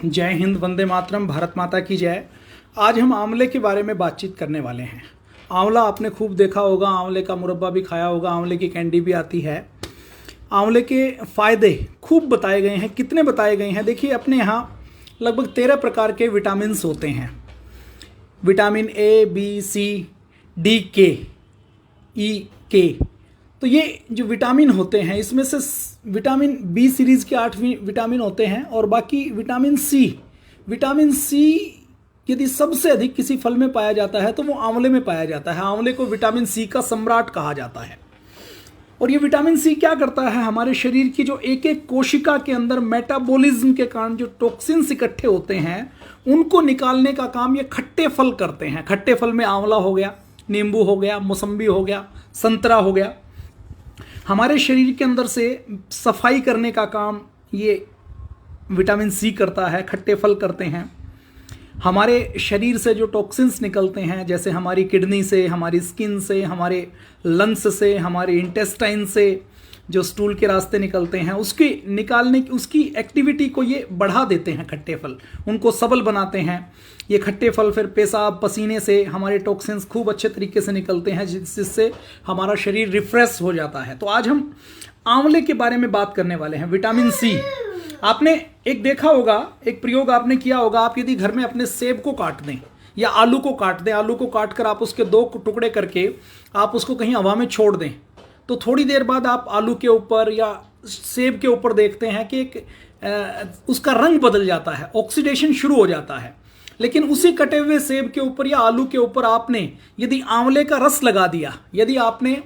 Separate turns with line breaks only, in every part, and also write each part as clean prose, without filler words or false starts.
जय हिंद, वंदे मातरम, भारत माता की जय। आज हम आंवले के बारे में बातचीत करने वाले हैं। आंवला आपने खूब देखा होगा, आंवले का मुरब्बा भी खाया होगा, आंवले की कैंडी भी आती है। आंवले के फ़ायदे खूब बताए गए हैं। कितने बताए गए हैं? देखिए, अपने यहाँ लगभग 13 प्रकार के विटामिन्स होते हैं। Vitamin A, B, C, D, K, E, के। तो ये जो विटामिन होते हैं, इसमें से विटामिन बी सीरीज़ के 8 विटामिन होते हैं और बाकी विटामिन सी यदि सबसे अधिक किसी फल में पाया जाता है तो वो आंवले में पाया जाता है। आंवले को विटामिन सी का सम्राट कहा जाता है। और ये विटामिन सी क्या करता है? हमारे शरीर की जो एक एक कोशिका के अंदर मेटाबॉलिज्म के कारण जो टॉक्सिन्स इकट्ठे होते हैं उनको निकालने का काम ये खट्टे फल करते हैं। खट्टे फल में आंवला हो गया, नींबू हो गया, मौसम्बी हो गया, संतरा हो गया। हमारे शरीर के अंदर से सफाई करने का काम ये विटामिन सी करता है, खट्टे फल करते हैं। हमारे शरीर से जो टॉक्सिन्स निकलते हैं, जैसे हमारी किडनी से, हमारी स्किन से, हमारे लंग्स से, हमारे इंटेस्टाइन से जो स्टूल के रास्ते निकलते हैं, उसकी निकालने की उसकी एक्टिविटी को ये बढ़ा देते हैं खट्टे फल, उनको सबल बनाते हैं। ये खट्टे फल फिर पेशाब पसीने से हमारे टॉक्सिन्स खूब अच्छे तरीके से निकलते हैं, जिससे हमारा शरीर रिफ्रेश हो जाता है। तो आज हम आंवले के बारे में बात करने वाले हैं। विटामिन सी, आपने एक देखा होगा, एक प्रयोग आपने किया होगा। आप यदि घर में अपने सेब को काट दें या आलू को काट दें, आलू को काट कर आप उसके 2 टुकड़े करके आप उसको कहीं हवा में छोड़ दें, तो थोड़ी देर बाद आप आलू के ऊपर या सेब के ऊपर देखते हैं कि उसका रंग बदल जाता है, ऑक्सीडेशन शुरू हो जाता है। लेकिन उसी कटे हुए सेब के ऊपर या आलू के ऊपर आपने यदि आंवले का रस लगा दिया, यदि आपने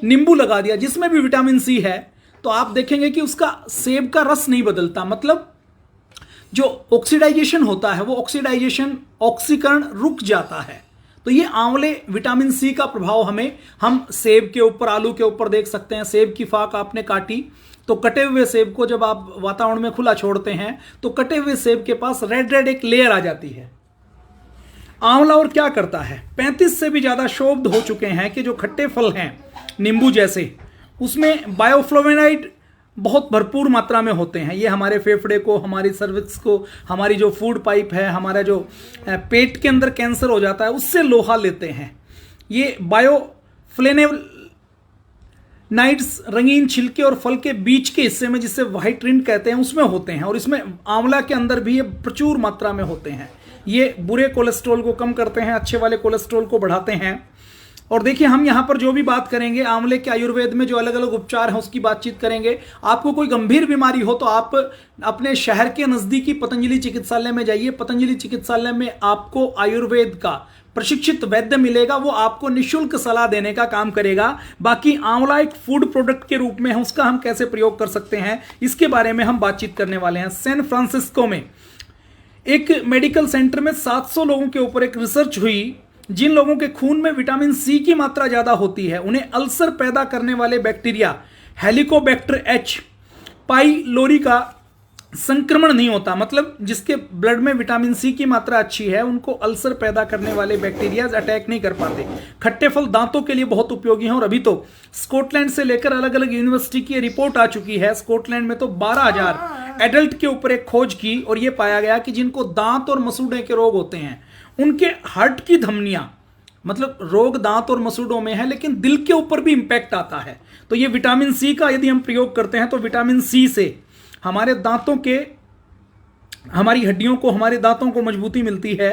नींबू लगा दिया जिसमें भी विटामिन सी है, तो आप देखेंगे कि उसका सेब का रस नहीं बदलता। मतलब जो ऑक्सीडाइजेशन होता है वो ऑक्सीकरण रुक जाता है। तो ये आंवले विटामिन सी का प्रभाव हम सेब के ऊपर, आलू के ऊपर देख सकते हैं। सेब की फाक आपने काटी तो कटे हुए सेब को जब आप वातावरण में खुला छोड़ते हैं तो कटे हुए सेब के पास रेड रेड एक लेयर आ जाती है। आंवला और क्या करता है? 35 से भी ज्यादा शोध हो चुके हैं कि जो खट्टे फल हैं नींबू जैसे, उसमें बायोफ्लोवेनाइड बहुत भरपूर मात्रा में होते हैं। ये हमारे फेफड़े को, हमारी सर्विक्स को, हमारी जो फूड पाइप है, हमारा जो पेट के अंदर कैंसर हो जाता है उससे लोहा लेते हैं। ये बायोफ्लेवोनाइड्स रंगीन छिलके और फल के बीच के हिस्से में, जिससे व्हाइट रिंड कहते हैं, उसमें होते हैं। और इसमें आंवला के अंदर भी ये प्रचुर मात्रा में होते हैं। ये बुरे कोलेस्ट्रॉल को कम करते हैं, अच्छे वाले कोलेस्ट्रॉल को बढ़ाते हैं। और देखिए, हम यहाँ पर जो भी बात करेंगे आंवले के आयुर्वेद में जो अलग अलग उपचार हैं उसकी बातचीत करेंगे। आपको कोई गंभीर बीमारी हो तो आप अपने शहर के नज़दीकी पतंजलि चिकित्सालय में जाइए। पतंजलि चिकित्सालय में आपको आयुर्वेद का प्रशिक्षित वैद्य मिलेगा, वो आपको निःशुल्क सलाह देने का काम करेगा। बाकी आंवला एक फूड प्रोडक्ट के रूप में है, उसका हम कैसे प्रयोग कर सकते हैं इसके बारे में हम बातचीत करने वाले हैं। सैन फ्रांसिस्को में एक मेडिकल सेंटर में 700 लोगों के ऊपर एक रिसर्च हुई। जिन लोगों के खून में विटामिन सी की मात्रा ज्यादा होती है उन्हें अल्सर पैदा करने वाले बैक्टीरिया हेलिकोबैक्टर एच पाइलोरी का संक्रमण नहीं होता। मतलब जिसके ब्लड में विटामिन सी की मात्रा अच्छी है उनको अल्सर पैदा करने वाले बैक्टीरिया अटैक नहीं कर पाते। खट्टे फल दांतों के लिए बहुत उपयोगी हैं। और अभी तो स्कॉटलैंड से लेकर अलग अलग यूनिवर्सिटी की रिपोर्ट आ चुकी है। स्कॉटलैंड में तो 12,000 एडल्ट के ऊपर एक खोज की और यह पाया गया कि जिनको दांत और मसूड़े के रोग होते हैं उनके हार्ट की धमनियां, मतलब रोग दांत और मसूड़ों में है लेकिन दिल के ऊपर भी इंपैक्ट आता है। तो ये विटामिन सी का यदि हम प्रयोग करते हैं तो विटामिन सी से हमारे दांतों के, हमारी हड्डियों को, हमारे दांतों को मजबूती मिलती है।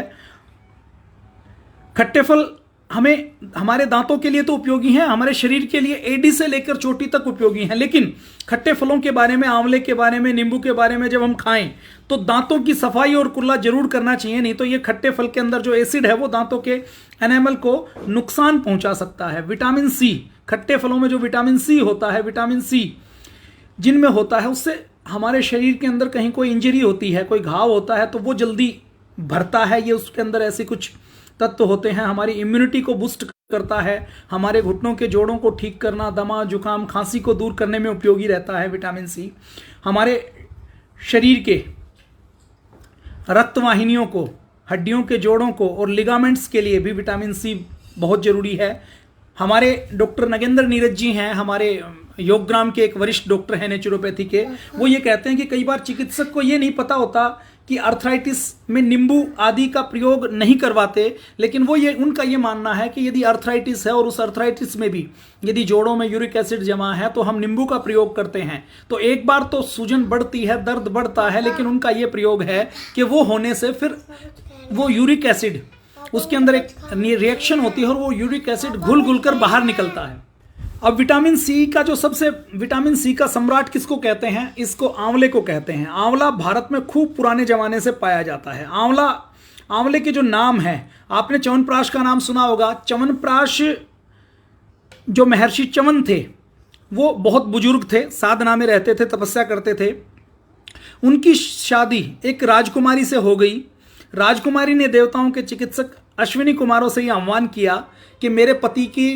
खट्टे फल हमारे दांतों के लिए तो उपयोगी हैं, हमारे शरीर के लिए एडी से लेकर चोटी तक उपयोगी हैं। लेकिन खट्टे फलों के बारे में, आंवले के बारे में, नींबू के बारे में जब हम खाएं तो दांतों की सफाई और कुल्ला जरूर करना चाहिए, नहीं तो ये खट्टे फल के अंदर जो एसिड है वो दांतों के एनामल को नुकसान पहुंचा सकता है। विटामिन सी, खट्टे फलों में जो विटामिन सी होता है, विटामिन सी जिनमें होता है उससे हमारे शरीर के अंदर कहीं कोई इंजरी होती है, कोई घाव होता है तो वो जल्दी भरता है। ये उसके अंदर ऐसे कुछ तत्व होते हैं। हमारी इम्यूनिटी को बूस्ट करता है, हमारे घुटनों के जोड़ों को ठीक करना, दमा, जुकाम, खांसी को दूर करने में उपयोगी रहता है विटामिन सी। हमारे शरीर के रक्तवाहिनियों को, हड्डियों के जोड़ों को और लिगामेंट्स के लिए भी विटामिन सी बहुत जरूरी है। हमारे डॉक्टर नगेंद्र नीरज जी हैं, हमारे योगग्राम के एक वरिष्ठ डॉक्टर हैं नेचुरोपैथी के, वो ये कहते हैं कि कई बार चिकित्सक को ये नहीं पता होता कि अर्थराइटिस में नींबू आदि का प्रयोग नहीं करवाते, लेकिन वो ये उनका ये मानना है कि यदि अर्थराइटिस है और उस अर्थराइटिस में भी यदि जोड़ों में यूरिक एसिड जमा है तो हम नींबू का प्रयोग करते हैं। तो एक बार तो सूजन बढ़ती है, दर्द बढ़ता है, लेकिन उनका ये प्रयोग है कि वो होने से फिर वो यूरिक एसिड, उसके अंदर एक रिएक्शन होती है और वो यूरिक एसिड घुल घुल कर बाहर निकलता है। अब विटामिन सी का जो सबसे, विटामिन सी का सम्राट किसको कहते हैं? इसको आंवले को कहते हैं। आंवला भारत में खूब पुराने जमाने से पाया जाता है। आंवले के जो नाम है, आपने च्यवनप्राश का नाम सुना होगा। च्यवनप्राश जो महर्षि च्यवन थे वो बहुत बुजुर्ग थे, साधना में रहते थे, तपस्या करते थे। उनकी शादी एक राजकुमारी से हो गई। राजकुमारी ने देवताओं के चिकित्सक अश्विनी कुमारों से यह आह्वान किया कि मेरे पति की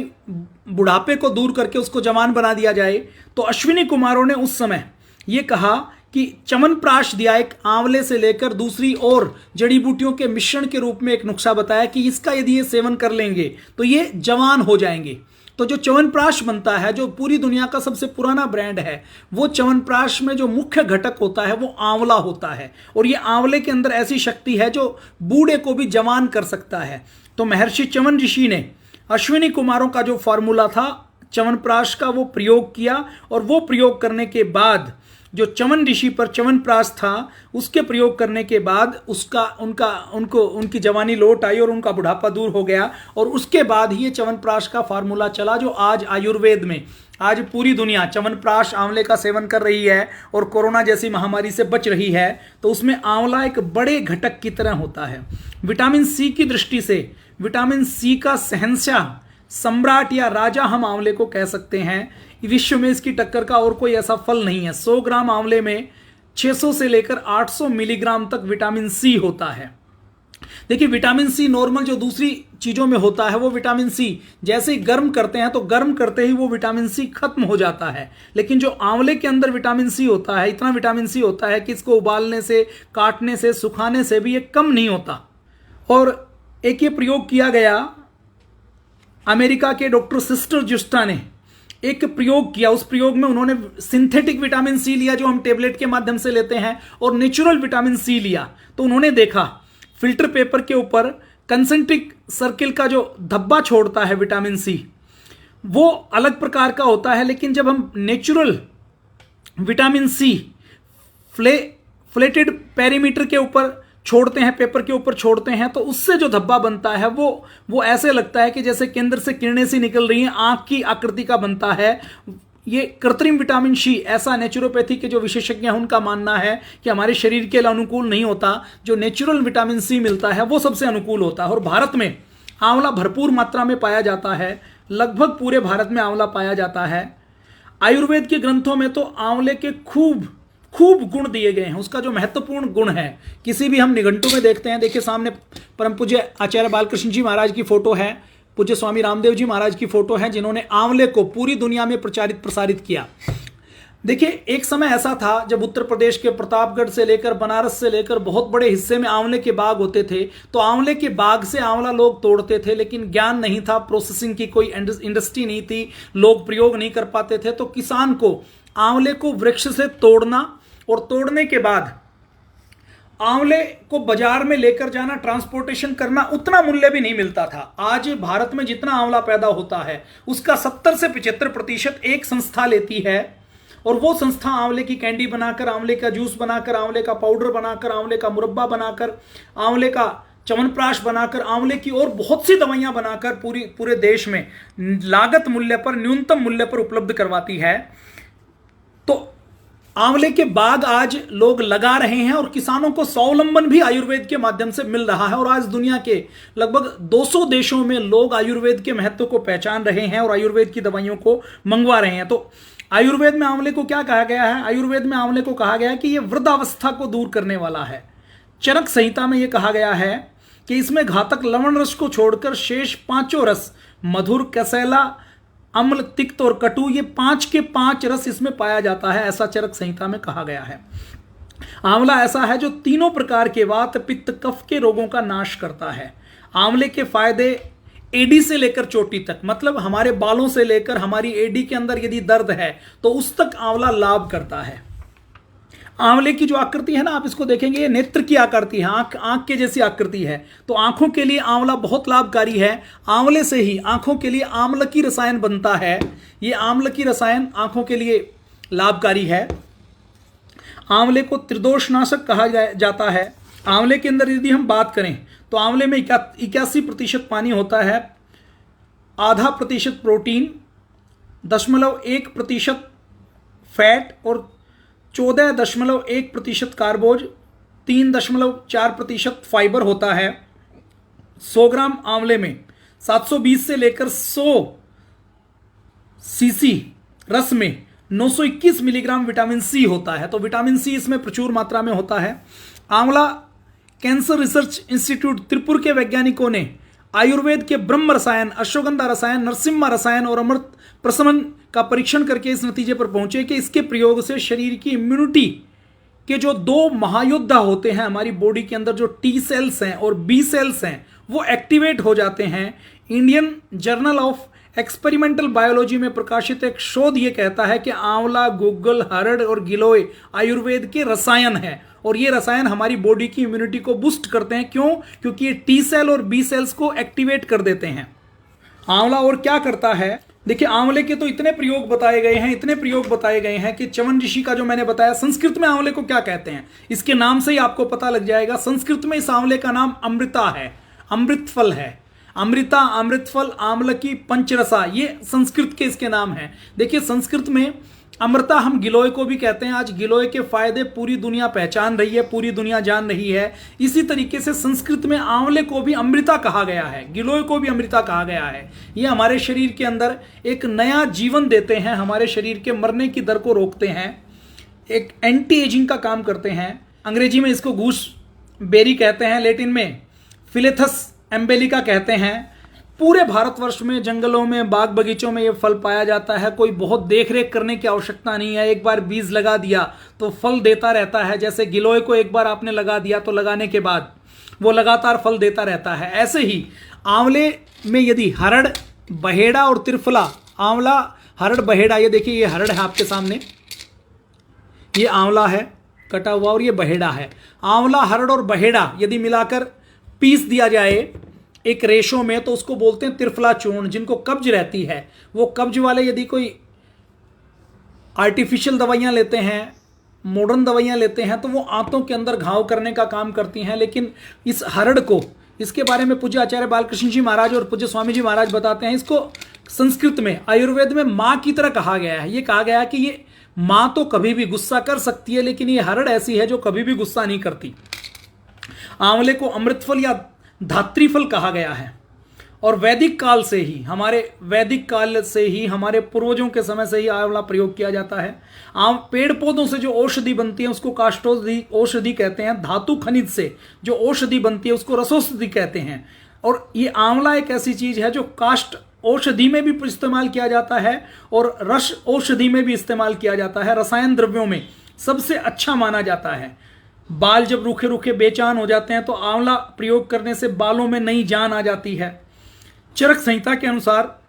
बुढ़ापे को दूर करके उसको जवान बना दिया जाए। तो अश्विनी कुमारों ने उस समय ये कहा कि च्यवनप्राश दिया, एक आंवले से लेकर दूसरी और जड़ी बूटियों के मिश्रण के रूप में एक नुस्खा बताया कि इसका यदि ये सेवन कर लेंगे तो ये जवान हो जाएंगे। तो जो च्यवनप्राश बनता है, जो पूरी दुनिया का सबसे पुराना ब्रांड है, वो च्यवनप्राश में जो मुख्य घटक होता है वो आंवला होता है। और ये आंवले के अंदर ऐसी शक्ति है जो बूढ़े को भी जवान कर सकता है। तो महर्षि च्यवन ऋषि ने अश्विनी कुमारों का जो फॉर्मूला था च्यवनप्राश का, वो प्रयोग किया। और वो प्रयोग करने के बाद जो च्यवन ऋषि पर च्यवनप्राश था, उसके प्रयोग करने के बाद उनकी जवानी लौट आई और उनका बुढ़ापा दूर हो गया। और उसके बाद ही ये च्यवनप्राश का फार्मूला चला जो आज आयुर्वेद में, आज पूरी दुनिया च्यवनप्राश आंवले का सेवन कर रही है और कोरोना जैसी महामारी से बच रही है। तो उसमें आंवला एक बड़े घटक की तरह होता है। विटामिन सी की दृष्टि से विटामिन सी का शहंशाह, सम्राट या राजा हम आंवले को कह सकते हैं। विश्व में इसकी टक्कर का और कोई ऐसा फल नहीं है। 100 ग्राम आंवले में 600 से लेकर 800 मिलीग्राम तक विटामिन सी होता है। देखिए, विटामिन सी नॉर्मल जो दूसरी चीजों में होता है वो विटामिन सी जैसे ही गर्म करते हैं तो गर्म करते ही वो विटामिन सी खत्म हो जाता है। लेकिन जो आंवले के अंदर विटामिन सी होता है, इतना विटामिन सी होता है कि इसको उबालने से, काटने से, सुखाने से भी ये कम नहीं होता। और एक ये प्रयोग किया गया, अमेरिका के डॉक्टर सिस्टर जुस्टा ने एक प्रयोग किया। उस प्रयोग में उन्होंने सिंथेटिक विटामिन सी लिया जो हम टेबलेट के माध्यम से लेते हैं, और नेचुरल विटामिन सी लिया। तो उन्होंने देखा फिल्टर पेपर के ऊपर कंसेंट्रिक सर्किल का जो धब्बा छोड़ता है विटामिन सी, वो अलग प्रकार का होता है। लेकिन जब हम नेचुरल विटामिन सी फ्लेटेड पेरीमीटर के ऊपर छोड़ते हैं, पेपर के ऊपर छोड़ते हैं, तो उससे जो धब्बा बनता है वो ऐसे लगता है कि जैसे केंद्र से किरणें सी निकल रही हैं, आंख की आकृति का बनता है। ये कृत्रिम विटामिन सी, ऐसा नेचुरोपैथी के जो विशेषज्ञ हैं उनका मानना है कि हमारे शरीर के लिए अनुकूल नहीं होता। जो नेचुरल विटामिन सी मिलता है वो सबसे अनुकूल होता है। और भारत में आंवला भरपूर मात्रा में पाया जाता है, लगभग पूरे भारत में आंवला पाया जाता है। आयुर्वेद के ग्रंथों में तो आंवले के खूब गुण दिए गए हैं। उसका जो महत्वपूर्ण गुण है, किसी भी हम निघंटु में देखते हैं, देखिए सामने परम पूज्य आचार्य बालकृष्ण जी महाराज की फोटो है, पूज्य स्वामी रामदेव जी महाराज की फोटो है, जिन्होंने आंवले को पूरी दुनिया में प्रसारित किया। देखिए, एक समय ऐसा था जब उत्तर प्रदेश के प्रतापगढ़ से लेकर बनारस से लेकर बहुत बड़े हिस्से में आंवले के बाग होते थे। तो आंवले के बाग से आंवला लोग तोड़ते थे, लेकिन ज्ञान नहीं था, प्रोसेसिंग की कोई इंडस्ट्री नहीं थी, लोग प्रयोग नहीं कर पाते थे। तो किसान को आंवले को वृक्ष से तोड़ना और तोड़ने के बाद आंवले को बाजार में लेकर जाना, ट्रांसपोर्टेशन करना, उतना मूल्य भी नहीं मिलता था। आज भारत में जितना आंवला पैदा होता है उसका 70 से 75% एक संस्था लेती है। और वो संस्था आंवले की कैंडी बनाकर, आंवले का जूस बनाकर, आंवले का पाउडर बनाकर, आंवले का मुरब्बा बनाकर, आंवले का च्यवनप्राश बनाकर, आंवले की और बहुत सी दवाइयां बनाकर पूरे देश में लागत मूल्य पर, न्यूनतम मूल्य पर उपलब्ध करवाती है। तो आंवले के बाग आज लोग लगा रहे हैं और किसानों को स्वावलंबन भी आयुर्वेद के माध्यम से मिल रहा है। और आज दुनिया के लगभग 200 देशों में लोग आयुर्वेद के महत्व को पहचान रहे हैं और आयुर्वेद की दवाइयों को मंगवा रहे हैं। तो आयुर्वेद में आंवले को क्या कहा गया है? आयुर्वेद में आंवले को कहा गया है कि यह वृद्धावस्था को दूर करने वाला है। चरक संहिता में यह कहा गया है कि इसमें घातक लवण रस को छोड़कर शेष पांचों रस, मधुर, कसैला, अम्ल, तिक्त और कटु, ये 5 के 5 रस इसमें पाया जाता है, ऐसा चरक संहिता में कहा गया है। आंवला ऐसा है जो तीनों प्रकार के वात, पित्त, कफ के रोगों का नाश करता है। आंवले के फायदे एडी से लेकर चोटी तक, मतलब हमारे बालों से लेकर हमारी एडी के अंदर यदि दर्द है तो उस तक आंवला लाभ करता है। आंवले की जो आकृति है ना, आप इसको देखेंगे, ये नेत्र की आकृति है, आंख के जैसी आकृति है। तो आंखों के लिए आंवला बहुत लाभकारी है। आंवले से ही आंखों के लिए आम्लकी रसायन बनता है। ये आम्लकी रसायन आंखों के लिए लाभकारी है। आंवले को त्रिदोषनाशक कहा जाता है। आंवले के अंदर यदि हम बात करें तो आंवले में 81% पानी होता है, आधा प्रतिशत प्रोटीन, 0.1% फैट और 14.1% कार्बोज, 3.4% फाइबर होता है। 100 ग्राम आंवले में 720 से लेकर 100 सीसी रस में 921 मिलीग्राम विटामिन सी होता है। तो विटामिन सी इसमें प्रचुर मात्रा में होता है। आंवला कैंसर रिसर्च इंस्टीट्यूट त्रिपुर के वैज्ञानिकों ने आयुर्वेद के ब्रह्म रसायन, अश्वगंधा रसायन, नरसिम्हा रसायन और अमृत प्रशमन का परीक्षण करके इस नतीजे पर पहुंचे कि इसके प्रयोग से शरीर की इम्यूनिटी के जो 2 महायोद्धा होते हैं हमारी बॉडी के अंदर, जो टी सेल्स हैं और बी सेल्स हैं, वो एक्टिवेट हो जाते हैं। Indian journal of experimental biology में प्रकाशित एक शोध ये कहता है कि आंवला, गुग्गल, हरड़ और गिलोय आयुर्वेद के रसायन है और ये रसायन हमारी बॉडी की इम्यूनिटी को बूस्ट करते हैं। क्यों? क्योंकि ये टी सेल और बी सेल्स को एक्टिवेट कर देते हैं। आंवला और क्या करता है? देखिए, आंवले के तो इतने प्रयोग बताए गए हैं कि च्यवन ऋषि का जो मैंने बताया, संस्कृत में आंवले को क्या कहते हैं इसके नाम से ही आपको पता लग जाएगा। संस्कृत में इस आंवले का नाम अमृता है, अमृत फल है। अमृता, अमृत फल, आम्लकी, पंचरसा, ये संस्कृत के इसके नाम हैं। देखिए, संस्कृत में अमृता हम गिलोय को भी कहते हैं। आज गिलोय के फायदे पूरी दुनिया पहचान रही है, पूरी दुनिया जान रही है। इसी तरीके से संस्कृत में आंवले को भी अमृता कहा गया है, गिलोय को भी अमृता कहा गया है। ये हमारे शरीर के अंदर एक नया जीवन देते हैं, हमारे शरीर के मरने की दर को रोकते हैं, एक एंटी एजिंग का काम करते हैं। अंग्रेजी में इसको गूस बेरी कहते हैं, लैटिन में फिलेथस एम्बेलिका कहते हैं। पूरे भारतवर्ष में जंगलों में, बाग बगीचों में ये फल पाया जाता है। कोई बहुत देख रेख करने की आवश्यकता नहीं है, एक बार बीज लगा दिया तो फल देता रहता है। जैसे गिलोय को एक बार आपने लगा दिया तो लगाने के बाद वो लगातार फल देता रहता है। ऐसे ही आंवले में यदि हरड़, बहेड़ा और त्रिफला, आंवला, हरड़, बहेड़ा, ये देखिए ये हरड़ है आपके सामने, ये आंवला है कटा हुआ और ये बहेड़ा है। आंवला, हरड़ और बहेड़ा यदि मिलाकर पीस दिया जाए एक रेशो में तो उसको बोलते हैं त्रिफला चूर्ण। जिनको कब्ज रहती है वो कब्ज वाले यदि कोई आर्टिफिशियल दवाइयां लेते हैं, मॉडर्न दवाइयां लेते हैं, तो वो आंतों के अंदर घाव करने का काम करती हैं। लेकिन इस हरड़ को, इसके बारे में पूज्य आचार्य बालकृष्ण जी महाराज और पूज्य स्वामी जी महाराज बताते हैं, इसको संस्कृत में, आयुर्वेद में माँ की तरह कहा गया है। ये कहा गया है कि ये माँ तो कभी भी गुस्सा कर सकती है, लेकिन ये हरड़ ऐसी है जो कभी भी गुस्सा नहीं करती। आंवले को अमृतफल या धात्री फल कहा गया है और वैदिक काल से ही, हमारे पूर्वजों के समय से ही आंवला प्रयोग किया जाता है। पेड़ पौधों से जो औषधि बनती है उसको काष्ठौषधि औषधि कहते हैं। धातु खनिज से जो औषधि बनती है उसको रसौषधि कहते हैं। और ये आंवला एक ऐसी चीज है जो काष्ठ औषधि में भी इस्तेमाल किया जाता है और रस औषधि में भी इस्तेमाल किया जाता है। रसायन द्रव्यों में सबसे अच्छा माना जाता है। बाल जब रूखे रूखे बेजान हो जाते हैं तो आंवला प्रयोग करने से बालों में नई जान आ जाती है। चरक संहिता के अनुसार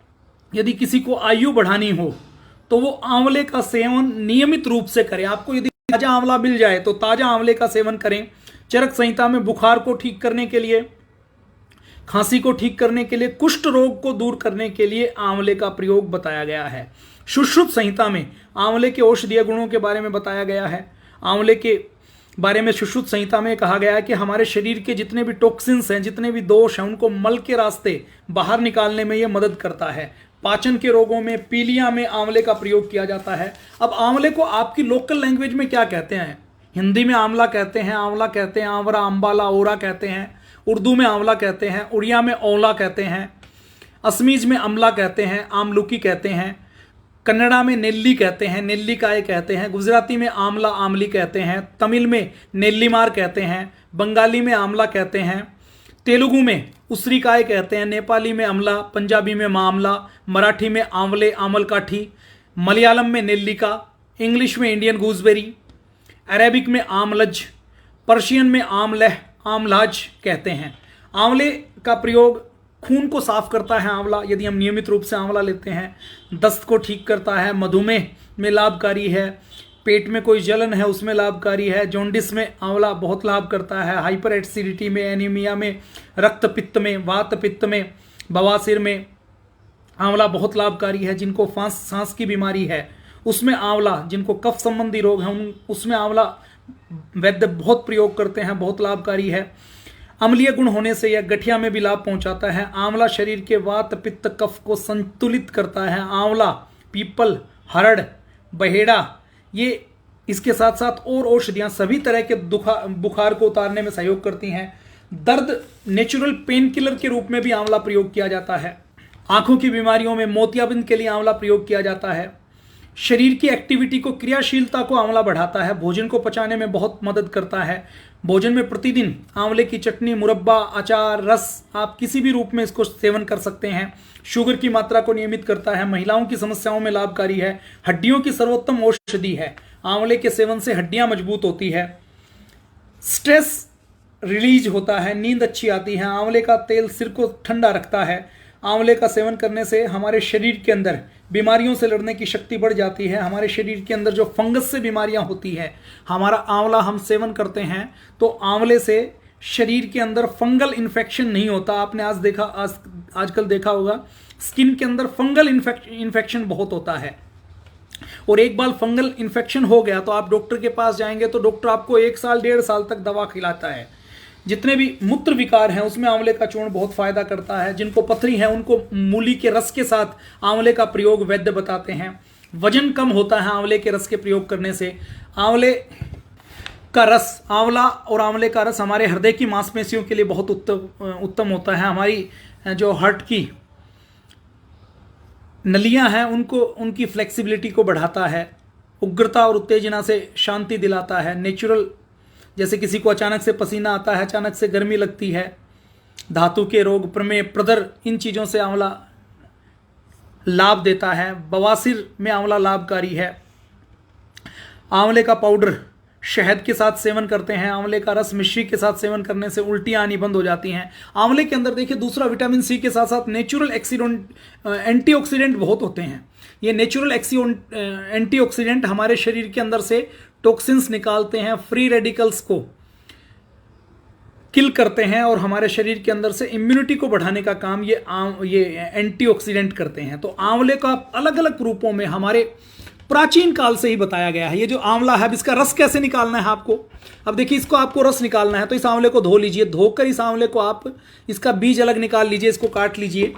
यदि किसी को आयु बढ़ानी हो तो वो आंवले का सेवन नियमित रूप से करें। आपको यदि ताजा आंवला मिल जाए तो ताजा आंवले का सेवन करें। चरक संहिता में बुखार को ठीक करने के लिए, खांसी को ठीक करने के लिए, कुष्ठ रोग को दूर करने के लिए आंवले का प्रयोग बताया गया है। सुश्रुत संहिता में आंवले के औषधीय गुणों के बारे में बताया गया है। आंवले के बारे में सुश्रुत संहिता में कहा गया है कि हमारे शरीर के जितने भी टॉक्सिन्स हैं, जितने भी दोष हैं, उनको मल के रास्ते बाहर निकालने में यह मदद करता है। पाचन के रोगों में, पीलिया में आंवले का प्रयोग किया जाता है। अब आंवले को आपकी लोकल लैंग्वेज में क्या कहते हैं? हिंदी में आंवला कहते हैं, आंवला कहते हैं, आंवरा, अंबाला, ओरा कहते हैं। उर्दू में आंवला कहते हैं, उड़िया में औला कहते हैं, असमीज में अमला कहते हैं, आमलुकी कहते हैं, कन्नड़ा में नेल्ली कहते हैं, नेल्लिकाय कहते हैं, गुजराती में आमला, आमली कहते हैं, तमिल में नेल्लीमार कहते हैं, बंगाली में आमला कहते हैं, तेलुगु में उसरीकाय कहते हैं, नेपाली में अमला, पंजाबी में मामला, मराठी में आंवले, आमलकाठी, मलयालम में नेल्लिका, इंग्लिश में इंडियन गूसबेरी, अरेबिक में आमलज, पर्शियन में आमलह, आमलाज कहते हैं। आंवले का प्रयोग खून को साफ करता है। आंवला यदि हम नियमित रूप से आंवला लेते हैं, दस्त को ठीक करता है, मधुमेह में लाभकारी है, पेट में कोई जलन है उसमें लाभकारी है, जॉन्डिस में आंवला बहुत लाभ करता है, हाइपर एसिडिटी में, एनीमिया में, रक्त पित्त में, वात पित्त में, बवासीर में आंवला बहुत लाभकारी है। जिनको सांस की बीमारी है उसमें आंवला, जिनको कफ संबंधी रोग हैं उसमें आंवला वैद्य बहुत प्रयोग करते हैं, बहुत लाभकारी है। अम्लीय गुण होने से यह गठिया में भी लाभ पहुंचाता है। आंवला शरीर के वात पित्त कफ को संतुलित करता है। आंवला, पीपल, हरड़, बहेड़ा, ये इसके साथ साथ और औषधियां सभी तरह के बुखार को उतारने में सहयोग करती हैं। दर्द, नेचुरल पेन किलर के रूप में भी आंवला प्रयोग किया जाता है। आंखों की बीमारियों में मोतियाबिंद के लिए आंवला प्रयोग किया जाता है। शरीर की एक्टिविटी को, क्रियाशीलता को आंवला बढ़ाता है। भोजन को पचाने में बहुत मदद करता है। भोजन में प्रतिदिन आंवले की चटनी, मुरब्बा, अचार, रस, आप किसी भी रूप में इसको सेवन कर सकते हैं। शुगर की मात्रा को नियमित करता है। महिलाओं की समस्याओं में लाभकारी है। हड्डियों की सर्वोत्तम औषधि है। आंवले के सेवन से हड्डियां मजबूत होती है। स्ट्रेस रिलीज होता है, नींद अच्छी आती है। आंवले का तेल सिर को ठंडा रखता है। आंवले का सेवन करने से हमारे शरीर के अंदर बीमारियों से लड़ने की शक्ति बढ़ जाती है। हमारे शरीर के अंदर जो फंगस से बीमारियां होती है, हमारा आंवला हम सेवन करते हैं तो आंवले से शरीर के अंदर फंगल इन्फेक्शन नहीं होता। आपने आजकल देखा होगा स्किन के अंदर फंगल इन्फेक्शन बहुत होता है, और एक बार फंगल इन्फेक्शन हो गया तो आप डॉक्टर के पास जाएंगे तो डॉक्टर आपको 1 साल 1.5 साल तक दवा खिलाता है। जितने भी मूत्र विकार हैं उसमें आंवले का चूर्ण बहुत फायदा करता है। जिनको पथरी है उनको मूली के रस के साथ आंवले का प्रयोग वैद्य बताते हैं। वजन कम होता है आंवले के रस के प्रयोग करने से। आंवले का रस, आंवला और आंवले का रस हमारे हृदय की मांसपेशियों के लिए बहुत उत्तम होता है। हमारी जो हार्ट की नलियां हैं उनकी फ्लेक्सिबिलिटी को बढ़ाता है। उग्रता और उत्तेजना से शांति दिलाता है। नेचुरल, जैसे किसी को अचानक से पसीना आता है, अचानक से गर्मी लगती है, धातु के रोग, प्रमेह, प्रदर, इन चीज़ों से आंवला लाभ देता है। बवासीर में आंवला लाभकारी है। आंवले का पाउडर शहद के साथ सेवन करते हैं। आंवले का रस मिश्री के साथ सेवन करने से उल्टियाँ आनी बंद हो जाती हैं। आंवले के अंदर देखिए दूसरा विटामिन सी के साथ साथ नेचुरल एंटीऑक्सीडेंट बहुत होते हैं। ये नेचुरल एंटीऑक्सीडेंट हमारे शरीर के अंदर से टॉक्सिन्स निकालते हैं, फ्री रेडिकल्स को किल करते हैं और हमारे शरीर के अंदर से इम्यूनिटी को बढ़ाने का काम ये एंटीऑक्सीडेंट करते हैं। तो आंवले का अलग अलग रूपों में हमारे प्राचीन काल से ही बताया गया है। ये जो आंवला है, अब इसका रस कैसे निकालना है आपको, अब देखिए इसको आपको रस निकालना है तो इस आंवले को धो लीजिए। धोकर इस आंवले को आप इसका बीज अलग निकाल लीजिए, इसको काट लीजिए।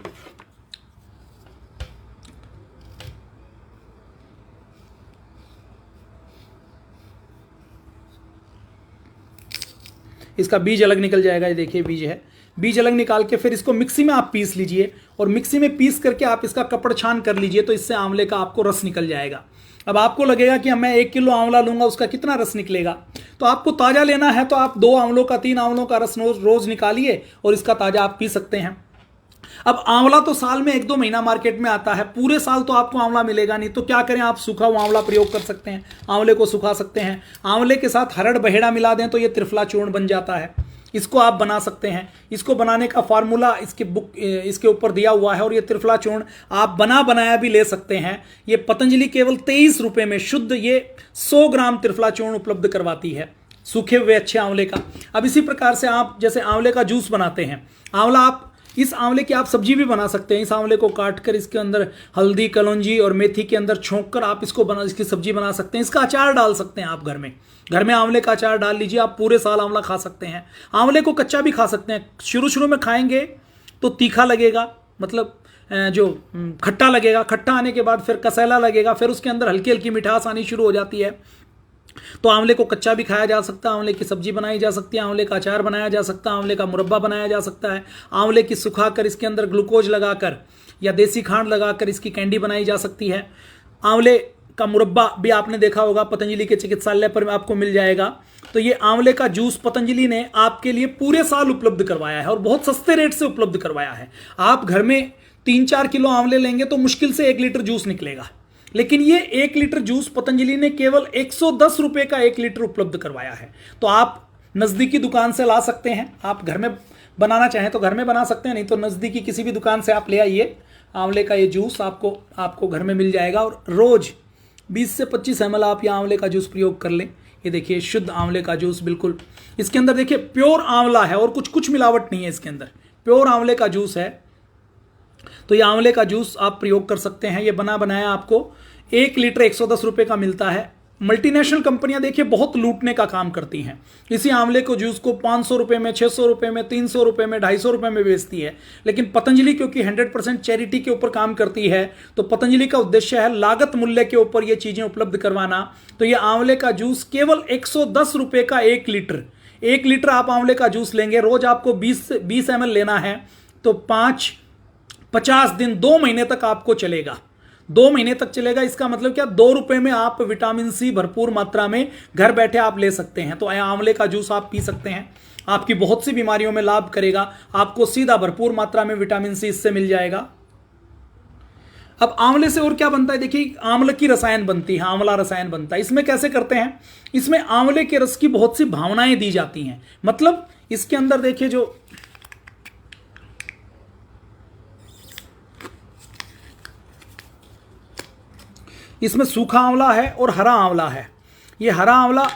इसका बीज अलग निकल जाएगा, ये देखिए बीज है। बीज अलग निकाल के फिर इसको मिक्सी में आप पीस लीजिए और मिक्सी में पीस करके आप इसका कपड़ छान कर लीजिए, तो इससे आंवले का आपको रस निकल जाएगा। अब आपको लगेगा कि मैं 1 किलो आंवला लूंगा, उसका कितना रस निकलेगा, तो आपको ताज़ा लेना है तो आप 2 आंवलों का 3 आंवलों का रस रोज निकालिए और इसका ताज़ा आप पी सकते हैं। अब आंवला तो साल में 1-2 महीना मार्केट में आता है, पूरे साल तो आपको आंवला मिलेगा नहीं, तो क्या करें, आप सूखा हुआ आंवला प्रयोग कर सकते हैं। आंवले को सुखा सकते हैं। आंवले के साथ हरड़ बहेड़ा मिला दें तो ये त्रिफला चूर्ण बन जाता है। इसको आप बना सकते हैं। इसको बनाने का फार्मूला इसके ऊपर दिया हुआ है और ये त्रिफला चूर्ण आप बनाया भी ले सकते हैं। ये पतंजलि केवल 23 रुपये में शुद्ध ये 100 ग्राम त्रिफला चूर्ण उपलब्ध करवाती है, सूखे हुए अच्छे आंवले का। अब इसी प्रकार से आप जैसे आंवले का जूस बनाते हैं, आंवला आप इस आंवले की आप सब्जी भी बना सकते हैं। इस आंवले को काट कर इसके अंदर हल्दी, कलौंजी और मेथी के अंदर छोंक कर आप इसकी सब्जी बना सकते हैं। इसका अचार डाल सकते हैं आप घर में आंवले का अचार डाल लीजिए, आप पूरे साल आंवला खा सकते हैं। आंवले को कच्चा भी खा सकते हैं। शुरू में खाएंगे तो तीखा लगेगा, मतलब जो खट्टा लगेगा, खट्टा आने के बाद फिर कसैला लगेगा, फिर उसके अंदर हल्की हल्की मिठास आनी शुरू हो जाती है। तो आंवले को कच्चा भी खाया जा सकता है, आंवले की सब्जी बनाई जा सकती है, आंवले का अचार बनाया जा सकता है, आंवले का मुरब्बा बनाया जा सकता है, आंवले की सुखाकर इसके अंदर ग्लूकोज लगाकर या देसी खांड लगाकर इसकी कैंडी बनाई जा सकती है। आंवले का मुरब्बा भी आपने देखा होगा, पतंजलि के चिकित्सालय पर आपको मिल जाएगा। तो ये आंवले का जूस पतंजलि ने आपके लिए पूरे साल उपलब्ध करवाया है और बहुत सस्ते रेट से उपलब्ध करवाया है। आप घर में 3-4 किलो आंवले लेंगे तो मुश्किल से 1 लीटर जूस निकलेगा, लेकिन ये 1 लीटर जूस पतंजलि ने केवल 110 रुपये का 1 लीटर उपलब्ध करवाया है। तो आप नज़दीकी दुकान से ला सकते हैं। आप घर में बनाना चाहें तो घर में बना सकते हैं, नहीं तो नज़दीकी किसी भी दुकान से आप ले आइए। आंवले का ये जूस आपको घर में मिल जाएगा और रोज़ 20 से 25 ml आप ये आंवले का जूस प्रयोग कर लें। ये देखिए शुद्ध आंवले का जूस, बिल्कुल इसके अंदर देखिए प्योर आंवला है और कुछ मिलावट नहीं है इसके अंदर, प्योर आंवले का जूस है। तो ये आंवले का जूस आप प्रयोग कर सकते हैं। ये बना बनाया आपको 1 लीटर 110 रुपये का मिलता है। मल्टीनेशनल कंपनियां देखिए बहुत लूटने का काम करती हैं। इसी आंवले को जूस को 500 रुपये में, 600 रुपये में, 300 रुपये में, 250 रुपये में बेचती है। लेकिन पतंजलि क्योंकि 100% चैरिटी के ऊपर काम करती है, तो पतंजलि का उद्देश्य है लागत मूल्य के ऊपर ये चीजें उपलब्ध करवाना। तो ये आंवले का जूस केवल 110 रुपये का 1 लीटर, 1 लीटर आप आंवले का जूस लेंगे, रोज आपको 20 ml लेना है, तो 50 दिन, 2 महीने तक आपको चलेगा। 2 महीने तक चलेगा। इसका मतलब क्या, 2 रुपए में आप विटामिन सी भरपूर मात्रा में घर बैठे आप ले सकते हैं। तो आंवले का जूस आप पी सकते हैं, आपकी बहुत सी बीमारियों में लाभ करेगा। आपको सीधा भरपूर मात्रा में विटामिन सी इससे मिल जाएगा। अब आंवले से और क्या बनता है, देखिए आंवले की रसायन बनती है, आंवला रसायन बनता है। इसमें कैसे करते हैं, इसमें आंवले के रस की बहुत सी भावनाएं दी जाती हैं। मतलब इसके अंदर देखिए जो इसमें सूखा आंवला है और हरा आंवला है। ये हरा आंवला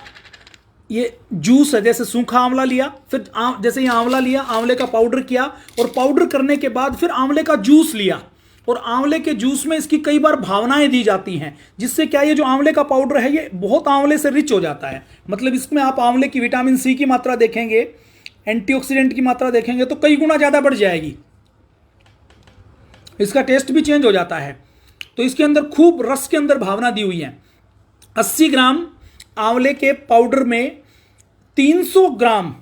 ये जूस है, जैसे सूखा आंवला लिया, फिर जैसे ये आंवला लिया, आंवले का पाउडर किया, और पाउडर करने के बाद फिर आंवले का जूस लिया, और आंवले के जूस में इसकी कई बार भावनाएं दी जाती हैं, जिससे क्या ये जो आंवले का पाउडर है ये बहुत आंवले से रिच हो जाता है। मतलब इसमें आप आंवले की विटामिन सी की मात्रा देखेंगे, एंटीऑक्सीडेंट की मात्रा देखेंगे तो कई गुना ज्यादा बढ़ जाएगी। इसका टेस्ट भी चेंज हो जाता है। तो इसके अंदर खूब रस के अंदर भावना दी हुई है। 80 ग्राम आंवले के पाउडर में 300 ग्राम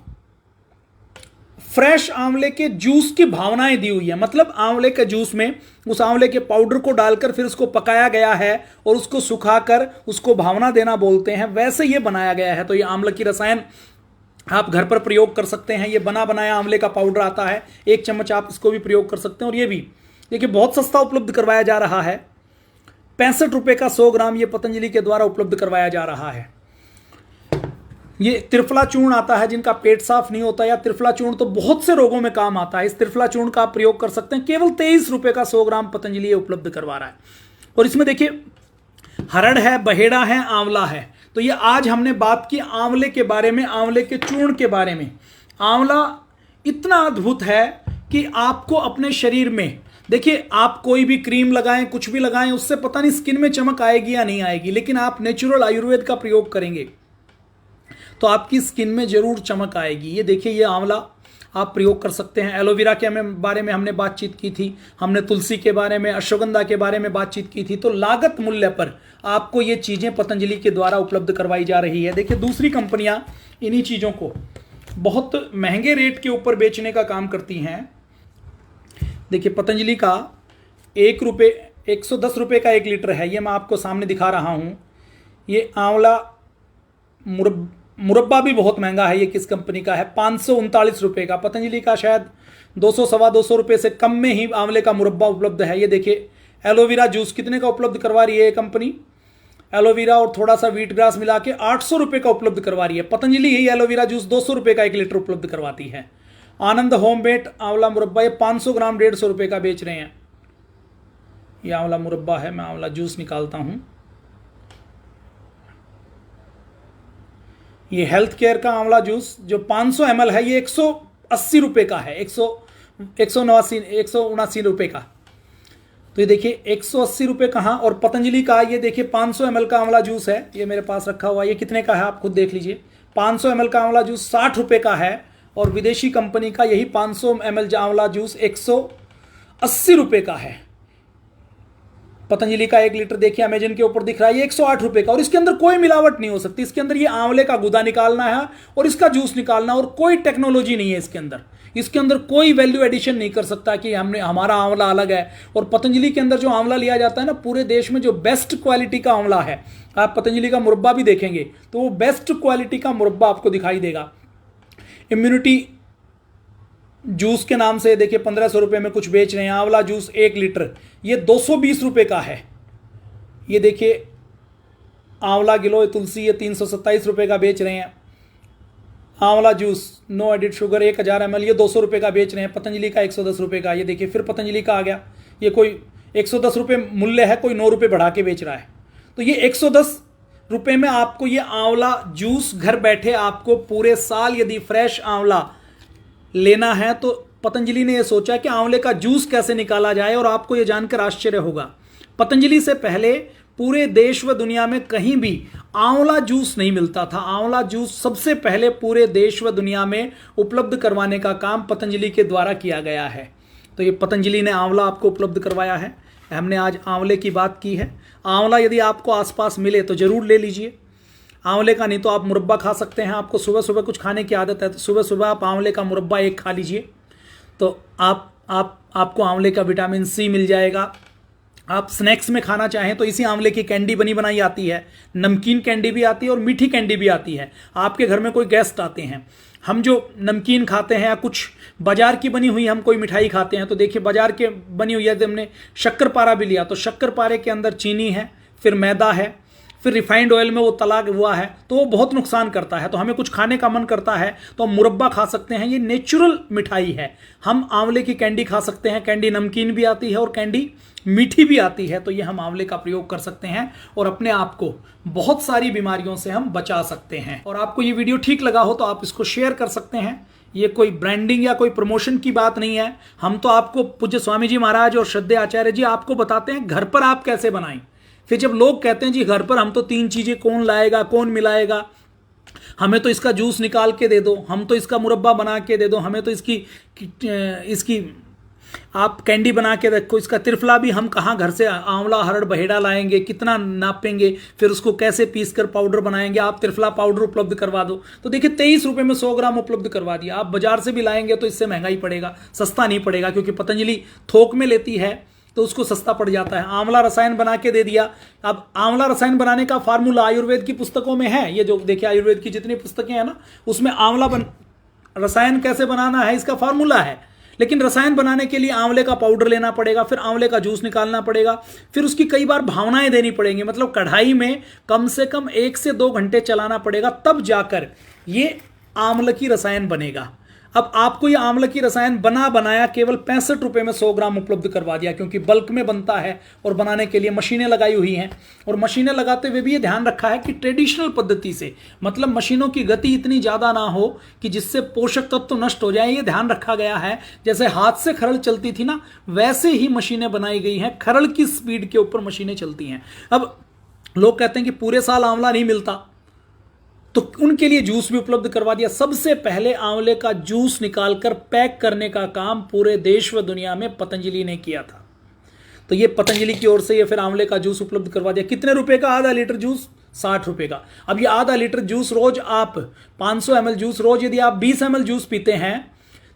फ्रेश आंवले के जूस की भावनाएं दी हुई है। मतलब आंवले के जूस में उस आंवले के पाउडर को डालकर फिर उसको पकाया गया है और उसको सुखाकर उसको भावना देना बोलते हैं, वैसे ये बनाया गया है। तो ये आंवले की रसायन आप घर पर प्रयोग कर सकते हैं। ये बना बनाया आंवले का पाउडर आता है, 1 चम्मच आप इसको भी प्रयोग कर सकते हैं। और ये भी देखिए बहुत सस्ता उपलब्ध करवाया जा रहा है, 65 रुपये का 100 ग्राम ये पतंजलि के द्वारा उपलब्ध करवाया जा रहा है। ये त्रिफला चूर्ण आता है, जिनका पेट साफ नहीं होता, या त्रिफला चूर्ण तो बहुत से रोगों में काम आता है, इस त्रिफला चूर्ण का आप प्रयोग कर सकते हैं। केवल 23 रुपये का 100 ग्राम पतंजलि उपलब्ध करवा रहा है। और इसमें देखिए हरड़ है, बहेड़ा है, आंवला है। तो ये आज हमने बात की आंवले के बारे में, आंवले के चूर्ण के बारे में। आंवला इतना अद्भुत है कि आपको अपने शरीर में, देखिए आप कोई भी क्रीम लगाएं, कुछ भी लगाएं, उससे पता नहीं स्किन में चमक आएगी या नहीं आएगी, लेकिन आप नेचुरल आयुर्वेद का प्रयोग करेंगे तो आपकी स्किन में जरूर चमक आएगी। ये देखिए ये आंवला आप प्रयोग कर सकते हैं। एलोवेरा के बारे में हमने बातचीत की थी, हमने तुलसी के बारे में, अश्वगंधा के बारे में बातचीत की थी। तो लागत मूल्य पर आपको ये चीज़ें पतंजलि के द्वारा उपलब्ध करवाई जा रही है। देखिए दूसरी कंपनियां इन्हीं चीज़ों को बहुत महंगे रेट के ऊपर बेचने का काम करती हैं। देखिए पतंजलि का 110 रुपये का 1 लीटर है, ये मैं आपको सामने दिखा रहा हूँ। ये आंवला मुरब्बा भी बहुत महंगा है, ये किस कंपनी का है, 539 रुपये का। पतंजलि का शायद 200 सवा 200 रुपये से कम में ही आंवले का मुरब्बा उपलब्ध है। ये देखिए एलोवेरा जूस कितने का उपलब्ध करवा रही है ये कंपनी, एलोवेरा और थोड़ा सा व्हीट ग्रास मिला के 800 रुपये का उपलब्ध करवा रही है। पतंजलि ही एलोवेरा जूस 200 रुपये का 1 लीटर उपलब्ध करवाती है। आनंद होममेड आंवला मुरब्बा ये 500 ग्राम 150 रुपये का बेच रहे हैं। ये आंवला मुरब्बा है, मैं आंवला जूस निकालता हूं। ये हेल्थ केयर का आंवला जूस जो 500 ml है, ये 180 रुपये का है, 179 रुपये का। तो ये देखिए 180 रुपये कहाँ, और पतंजलि का ये देखिए 500 ml का आंवला जूस है, ये मेरे पास रखा हुआ। ये कितने का है आप खुद देख लीजिए। 500 ml का आंवला जूस 60 रुपये का है, और विदेशी कंपनी का यही 500 ml आंवला जूस 180 रुपये का है। पतंजलि का 1 लीटर देखिए अमेजन के ऊपर दिख रहा है, ये 108 रुपये का। और इसके अंदर कोई मिलावट नहीं हो सकती। इसके अंदर ये आंवले का गुदा निकालना है और इसका जूस निकालना, और कोई टेक्नोलॉजी नहीं है इसके अंदर। इसके अंदर कोई वैल्यू एडिशन नहीं कर सकता कि हमारा आंवला अलग है। और पतंजलि के अंदर जो आंवला लिया जाता है ना, पूरे देश में जो बेस्ट क्वालिटी का आंवला है, आप पतंजलि का मुरब्बा भी देखेंगे तो वो बेस्ट क्वालिटी का मुरब्बा आपको दिखाई देगा। इम्यूनिटी जूस के नाम से देखिए 1500 रुपये में कुछ बेच रहे हैं। आंवला जूस 1 लीटर ये 220 रुपये का है। ये देखिए आंवला गिलोय तुलसी ये 327 रुपये का बेच रहे हैं। Amla juice no added sugar 1000 ml ये 200 रुपये का बेच रहे हैं। पतंजलि का 110 रुपये का। ये देखिए फिर पतंजलि का आ गया, ये कोई 110 रुपये मूल्य है, कोई 9 रुपये बढ़ा के बेच रहा है। तो ये 110 रुपए में आपको ये आंवला जूस घर बैठे आपको पूरे साल यदि फ्रेश आंवला लेना है तो पतंजलि ने यह सोचा कि आंवले का जूस कैसे निकाला जाए, और आपको यह जानकर आश्चर्य होगा पतंजलि से पहले पूरे देश व दुनिया में कहीं भी आंवला जूस नहीं मिलता था। आंवला जूस सबसे पहले पूरे देश व दुनिया में उपलब्ध करवाने का काम पतंजलि के द्वारा किया गया है। तो ये पतंजलि ने आंवला आपको उपलब्ध करवाया है। हमने आज आंवले की बात की है। आंवला यदि आपको आसपास मिले तो ज़रूर ले लीजिए। आंवले का नहीं तो आप मुरब्बा खा सकते हैं। आपको सुबह सुबह कुछ खाने की आदत है तो सुबह सुबह आप आंवले का मुरब्बा एक खा लीजिए, तो आपको आंवले का विटामिन सी मिल जाएगा। आप स्नैक्स में खाना चाहें तो इसी आंवले की कैंडी बनी बनाई आती है, नमकीन कैंडी भी आती है और मीठी कैंडी भी आती है। आपके घर में कोई गेस्ट आते हैं, हम जो नमकीन खाते हैं या कुछ बाजार की बनी हुई हम कोई मिठाई खाते हैं, तो देखिए बाजार के बनी हुई है, हमने शक्कर पारा भी लिया तो शक्कर पारे के अंदर चीनी है, फिर मैदा है, फिर रिफाइंड ऑयल में वो तला हुआ है, तो वो बहुत नुकसान करता है। तो हमें कुछ खाने का मन करता है तो हम मुरब्बा खा सकते हैं। ये नेचुरल मिठाई है। हम आंवले की कैंडी खा सकते हैं। कैंडी नमकीन भी आती है और कैंडी मीठी भी आती है। तो ये हम आंवले का प्रयोग कर सकते हैं और अपने आप को बहुत सारी बीमारियों से हम बचा सकते हैं। और आपको ये वीडियो ठीक लगा हो तो आप इसको शेयर कर सकते हैं। ये कोई ब्रांडिंग या कोई प्रमोशन की बात नहीं है। हम तो आपको पूज्य स्वामी जी महाराज और श्रद्धेय आचार्य जी आपको बताते हैं घर पर आप कैसे बनाएं। फिर जब लोग कहते हैं जी घर पर हम तो 3 चीजें कौन लाएगा, कौन मिलाएगा, हमें तो इसका जूस निकाल के दे दो, हम तो इसका मुरब्बा बना के दे दो, हमें तो इसकी आप कैंडी बना के रखो, इसका त्रिफला भी हम कहाँ घर से आंवला हरड़ बहेड़ा लाएंगे, कितना नापेंगे, फिर उसको कैसे पीस कर पाउडर बनाएंगे, आप त्रिफला पाउडर उपलब्ध करवा दो। तो देखिए 23 रुपये में 100 ग्राम उपलब्ध करवा दिया। आप बाजार से भी लाएंगे तो इससे महंगा ही पड़ेगा, सस्ता नहीं पड़ेगा, क्योंकि पतंजलि थोक में लेती है तो उसको सस्ता पड़ जाता है। आंवला रसायन बना के दे दिया। अब आंवला रसायन बनाने का फार्मूला आयुर्वेद की पुस्तकों में है। ये जो देखिए आयुर्वेद की जितनी पुस्तकें हैं ना, उसमें आंवला रसायन कैसे बनाना है इसका फार्मूला है। लेकिन रसायन बनाने के लिए आंवले का पाउडर लेना पड़ेगा, फिर आंवले का जूस निकालना पड़ेगा, फिर उसकी कई बार भावनाएं देनी पड़ेंगी, मतलब कढ़ाई में कम से कम 1 से 2 घंटे चलाना पड़ेगा, तब जाकर ये आंवले की रसायन बनेगा। अब आपको ये आंवले की रसायन बनाया केवल 65 रुपये में 100 ग्राम उपलब्ध करवा दिया, क्योंकि बल्क में बनता है और बनाने के लिए मशीनें लगाई हुई हैं। और मशीनें लगाते हुए भी ये ध्यान रखा है कि ट्रेडिशनल पद्धति से, मतलब मशीनों की गति इतनी ज़्यादा ना हो कि जिससे पोषक तत्व नष्ट हो जाए, ये ध्यान रखा गया है। जैसे हाथ से खरल चलती थी ना, वैसे ही मशीनें बनाई गई हैं, खरल की स्पीड के ऊपर मशीनें चलती हैं। अब लोग कहते हैं कि पूरे साल आंवला नहीं मिलता, तो उनके लिए जूस भी उपलब्ध करवा दिया। सबसे पहले आंवले का जूस निकालकर पैक करने का काम पूरे देश व दुनिया में पतंजलि ने किया था। तो ये पतंजलि की ओर से ये फिर आंवले का जूस उपलब्ध करवा दिया। कितने रुपए का? आधा लीटर जूस 60 रुपए का। अब ये आधा लीटर जूस रोज आप 500 ml जूस रोज यदि आप 20 ml जूस पीते हैं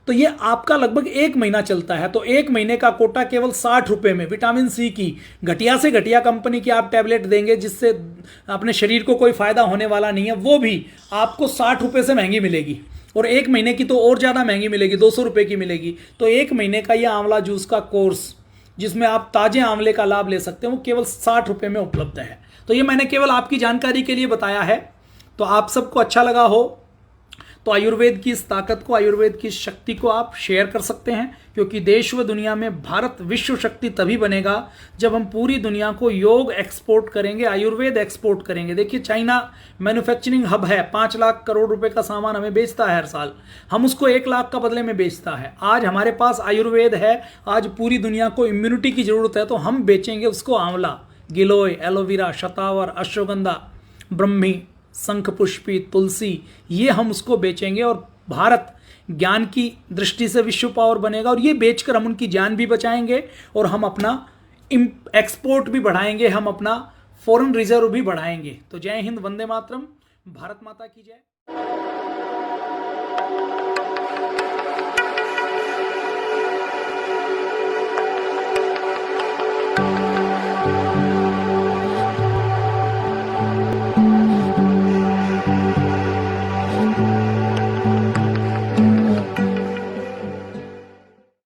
तो ये आपका लगभग 1 महीना चलता है। तो 1 महीने का कोटा केवल 60 रुपये में विटामिन सी की घटिया से घटिया कंपनी की आप टैबलेट देंगे, जिससे अपने शरीर को कोई फायदा होने वाला नहीं है, वो भी आपको 60 रुपये से महंगी मिलेगी। और 1 महीने की तो और ज़्यादा महंगी मिलेगी, 200 रुपये की मिलेगी। तो 1 महीने का ये आंवला जूस का कोर्स जिसमें आप ताजे आंवले का लाभ ले सकते हैं, वो केवल 60 रुपये में उपलब्ध है। तो ये मैंने केवल आपकी जानकारी के लिए बताया है। तो आप सबको अच्छा लगा हो तो आयुर्वेद की इस ताकत को, आयुर्वेद की इस शक्ति को आप शेयर कर सकते हैं, क्योंकि देश व दुनिया में भारत विश्व शक्ति तभी बनेगा जब हम पूरी दुनिया को योग एक्सपोर्ट करेंगे, आयुर्वेद एक्सपोर्ट करेंगे। देखिए चाइना मैन्युफैक्चरिंग हब है, 5 लाख करोड़ रुपए का सामान हमें बेचता है हर साल, हम उसको 1 लाख का बदले में बेचता है। आज हमारे पास आयुर्वेद है, आज पूरी दुनिया को इम्यूनिटी की जरूरत है, तो हम बेचेंगे उसको आंवला, गिलोय, एलोवेरा, शतावर, अश्वगंधा, ब्रह्मी, शंख पुष्पी, तुलसी, ये हम उसको बेचेंगे। और भारत ज्ञान की दृष्टि से विश्व पावर बनेगा, और ये बेचकर हम उनकी जान भी बचाएंगे और हम अपना एक्सपोर्ट भी बढ़ाएंगे, हम अपना फॉरेन रिजर्व भी बढ़ाएंगे। तो जय हिंद, वंदे मातरम, भारत माता की जय।